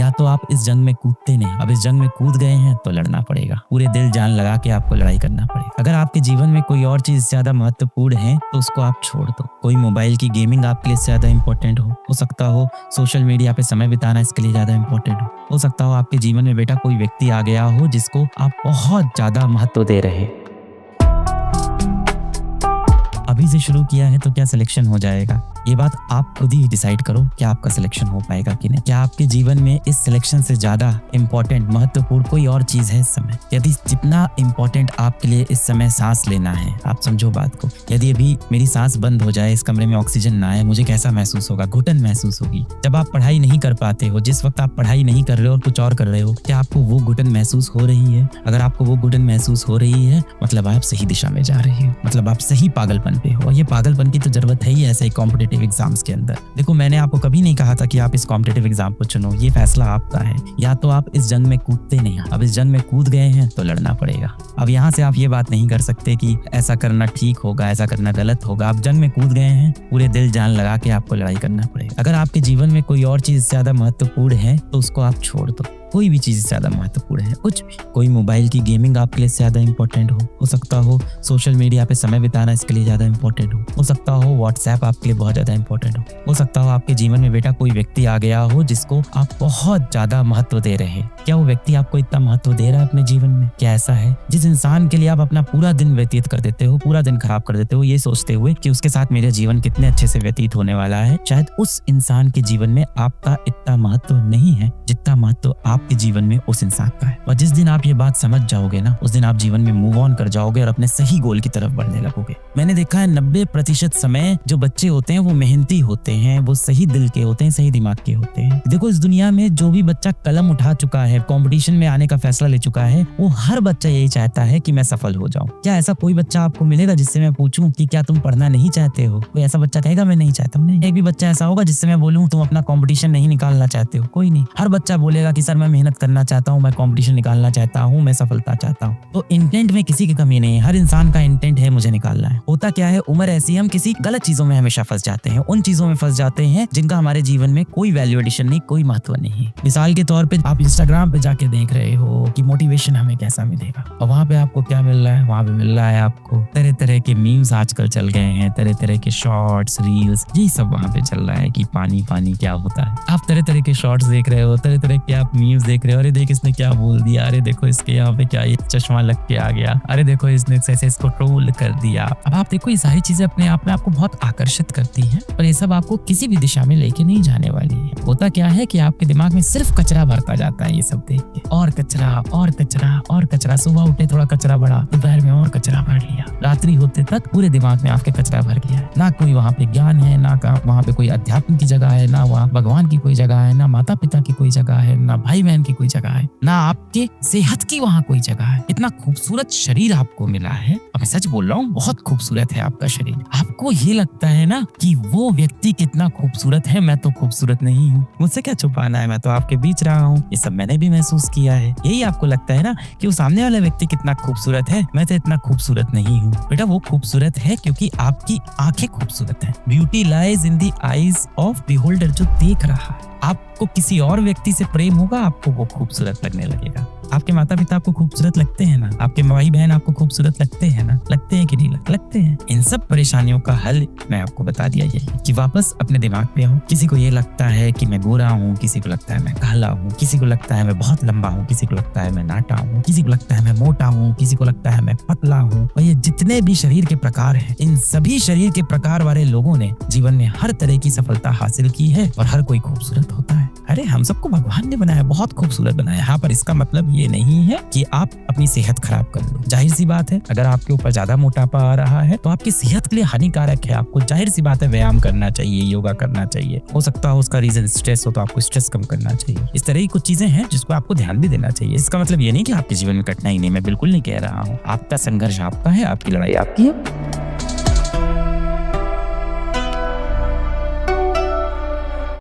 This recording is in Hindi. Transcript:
या तो आप इस जंग में कूदते नहीं, अब इस जंग में कूद गए हैं तो लड़ना पड़ेगा, पूरे दिल जान लगा के आपको लड़ाई करना पड़ेगा। अगर आपके जीवन में कोई और चीज ज्यादा महत्वपूर्ण है तो उसको आप छोड़ दो। कोई मोबाइल की गेमिंग आपके लिए ज्यादा इंपॉर्टेंट हो सकता हो सोशल मीडिया पे समय बिताना इसके लिए ज्यादा इंपॉर्टेंट हो सकता हो आपके जीवन में बेटा कोई व्यक्ति आ गया हो जिसको आप बहुत ज्यादा महत्व दे रहे। अभी से शुरू किया है तो क्या सिलेक्शन हो जाएगा, ये बात आप खुद ही डिसाइड करो क्या आपका सिलेक्शन हो पाएगा कि नहीं। क्या आपके जीवन में इस सिलेक्शन से ज्यादा इंपॉर्टेंट महत्वपूर्ण कोई और चीज है इस समय? यदि जितना इंपॉर्टेंट आपके लिए इस समय सांस लेना है, आप समझो बात को, यदि अभी मेरी सांस बंद हो जाए, इस कमरे में ऑक्सीजन ना आए, मुझे कैसा महसूस होगा? घुटन महसूस होगी। जब आप पढ़ाई नहीं कर पाते हो, जिस वक्त आप पढ़ाई नहीं कर रहे हो और कुछ और कर रहे हो, क्या आपको वो घुटन महसूस हो रही है? अगर आपको वो घुटन महसूस हो रही है मतलब आप सही दिशा में जा रहे हो, मतलब आप सही पागलपन पे हो। ये पागलपन की तो जरूरत है ही ऐसे कॉम्पिटिटिव एग्जाम्स के अंदर। देखो मैंने आपको कभी नहीं कहा था कि आप इस कॉम्पिटिटिव एग्जाम को चुनो, ये फैसला आपका है। या तो आप इस जंग में कूदते नहीं, अब इस जंग में कूद गए हैं तो लड़ना पड़ेगा। अब यहाँ से आप ये बात नहीं कर सकते कि ऐसा करना ठीक होगा, ऐसा करना गलत होगा। आप जंग में कूद गए हैं, पूरे दिल जान लगा के आपको लड़ाई करना पड़ेगा। अगर आपके जीवन में कोई और चीज ज्यादा महत्वपूर्ण है तो उसको आप छोड़ दो। कोई भी चीज ज्यादा महत्वपूर्ण है, कुछ भी, कोई मोबाइल की गेमिंग आपके लिए ज्यादा इंपॉर्टेंट हो सकता हो सोशल मीडिया पे समय बिताना इसके लिए ज्यादा इंपॉर्टेंट हो सकता हो व्हाट्सएप आपके लिए बहुत ज्यादा इंपॉर्टेंट हो सकता हो आपके जीवन में बेटा कोई व्यक्ति आ गया हो जिसको आप बहुत ज्यादा महत्व दे रहे हैं। क्या वो व्यक्ति आपको इतना महत्व दे रहा है अपने जीवन में? क्या ऐसा है जिस इंसान के लिए आप अपना पूरा दिन व्यतीत कर देते हो, पूरा दिन खराब कर देते हो, ये सोचते हुए कि उसके साथ मेरा जीवन कितने अच्छे से व्यतीत होने वाला है? शायद उस इंसान के जीवन में आपका इतना महत्व नहीं है जितना महत्व आपके जीवन में उस इंसान का है। और जिस दिन आप ये बात समझ जाओगे ना, उस दिन आप जीवन में मूव ऑन कर जाओगे और अपने सही गोल की तरफ बढ़ने लगोगे। मैंने देखा है 90% समय जो बच्चे होते हैं वो मेहनती होते हैं, वो सही दिल के होते हैं, सही दिमाग के होते हैं। देखो इस दुनिया में जो भी बच्चा कलम उठा चुका है, कंपटीशन में आने का फैसला ले चुका है, वो हर बच्चा यही चाहता है कि मैं सफल हो जाऊं। क्या ऐसा कोई बच्चा आपको मिलेगा जिससे मैं पूछूं कि क्या तुम पढ़ना नहीं चाहते हो? कोई ऐसा बच्चा कहेगा मैं नहीं चाहता हूं? नहीं। एक भी बच्चा ऐसा होगा जिससे मैं बोलूं तुम अपना कंपटीशन नहीं निकालना चाहते हो? कोई नहीं। हर बच्चा बोलेगा कि सर मैं मेहनत करना चाहता हूँ, मैं कंपटीशन निकालना चाहता हूँ, मैं सफलता चाहता हूँ। तो इंटेंट में किसी की कमी नहीं है, हर इंसान का इंटेंट है मुझे निकालना है। होता क्या है, उम्र ऐसी, हम किसी गलत चीजों में हमेशा फंस जाते हैं, उन चीजों में फंस जाते हैं जिनका हमारे जीवन में कोई वैल्यू एडिशन नहीं, कोई महत्व नहीं। मिसाल के तौर पे आप इंस्टाग्राम पे जाके देख रहे हो कि मोटिवेशन हमें कैसा मिलेगा, और वहाँ पे आपको क्या मिल रहा है? वहाँ पे मिल रहा है आपको तरह तरह के मीम्स आजकल चल गए हैं, तरह तरह के शॉर्ट्स, रील्स, ये सब वहाँ पे चल रहा है कि पानी पानी क्या होता है। आप तरह तरह के शॉर्ट्स देख रहे हो, तरह तरह के आप मीम्स देख रहे हो। अरे देख इसने क्या बोल दिया, अरे देखो इसके यहाँ पे क्या ये चश्मा लग के आ गया, अरे देखो इसने ऐसे इसको ट्रोल कर दिया। अब आप देखो ये सारी चीजें अपने आप में आपको बहुत आकर्षित करती हैं, पर ये सब आपको किसी भी दिशा में लेके नहीं जाने वाली है। होता क्या है कि आपके दिमाग में सिर्फ कचरा भरता जाता है ये सब देख के, और कचरा और कचरा और कचरा। सुबह उठे थोड़ा कचरा बढ़ा, दोपहर में और कचरा भर लिया, रात्रि होते तक पूरे दिमाग में आपके कचरा भर गया है। ना कोई वहाँ पे ज्ञान है, ना वहाँ पे कोई अध्यात्म की जगह है, ना वहाँ भगवान की कोई जगह है, ना माता पिता की कोई जगह है, ना भाई बहन की कोई जगह है, ना आपके सेहत की वहाँ कोई जगह है। इतना खूबसूरत शरीर आपको मिला है, और मैं सच बोल रहा हूँ बहुत खूबसूरत है आपका शरीर। आपको ये लगता है ना कि वो व्यक्ति कितना खूबसूरत है, मैं तो खूबसूरत नहीं हूँ, मुझसे क्या छुपाना है, मैं तो आपके बीच रहा हूँ। ये सब मैंने भी महसूस किया है। यही आपको लगता है ना कि वो सामने वाला व्यक्ति कितना खूबसूरत है, मैं तो इतना खूबसूरत नहीं हूँ। बेटा वो खूबसूरत है क्योंकि आपकी आंखें खूबसूरत हैं। Beauty lies in the eyes of beholder, जो देख रहा है। आपको किसी और व्यक्ति से प्रेम होगा, आपको वो खूबसूरत लगने लगेगा। आपके माता पिता आपको खूबसूरत लगते हैं ना, आपके भाई बहन आपको खूबसूरत लगते हैं ना, लगते हैं कि नहीं लगते हैं। इन सब परेशानियों का हल मैं आपको बता दिया यही कि वापस अपने दिमाग पे आओ। किसी को ये लगता है कि मैं गोरा हूँ, किसी को लगता है मैं काला हूँ, किसी को लगता है मैं बहुत लंबा हूँ, किसी को लगता है मैं नाटा हूँ, किसी को लगता है मैं मोटा हूँ, किसी को लगता है मैं पतला हूँ। और ये जितने भी शरीर के प्रकार हैं, इन सभी शरीर के प्रकार वाले लोगों ने जीवन में हर तरह की सफलता हासिल की है, और हर कोई खूबसूरत होता है। अरे हम सबको भगवान ने बनाया, बहुत खूबसूरत बनाया। यहाँ पर इसका मतलब ये नहीं है कि आप अपनी सेहत खराब कर लो। जाहिर सी बात है, अगर आपके ऊपर ज्यादा मोटापा आ रहा है तो आपकी सेहत के लिए हानिकारक है। आपको जाहिर सी बात है व्यायाम करना चाहिए, योगा करना चाहिए। हो सकता है उसका रीजन स्ट्रेस हो तो आपको स्ट्रेस कम करना चाहिए। इस तरह की कुछ चीजें हैं जिसको आपको ध्यान भी देना चाहिए। इसका मतलब ये नहीं कि आपके जीवन में कठिनाई नहीं, मैं बिल्कुल नहीं कह रहा हूँ। आपका संघर्ष आपका है, आपकी लड़ाई आपकी है।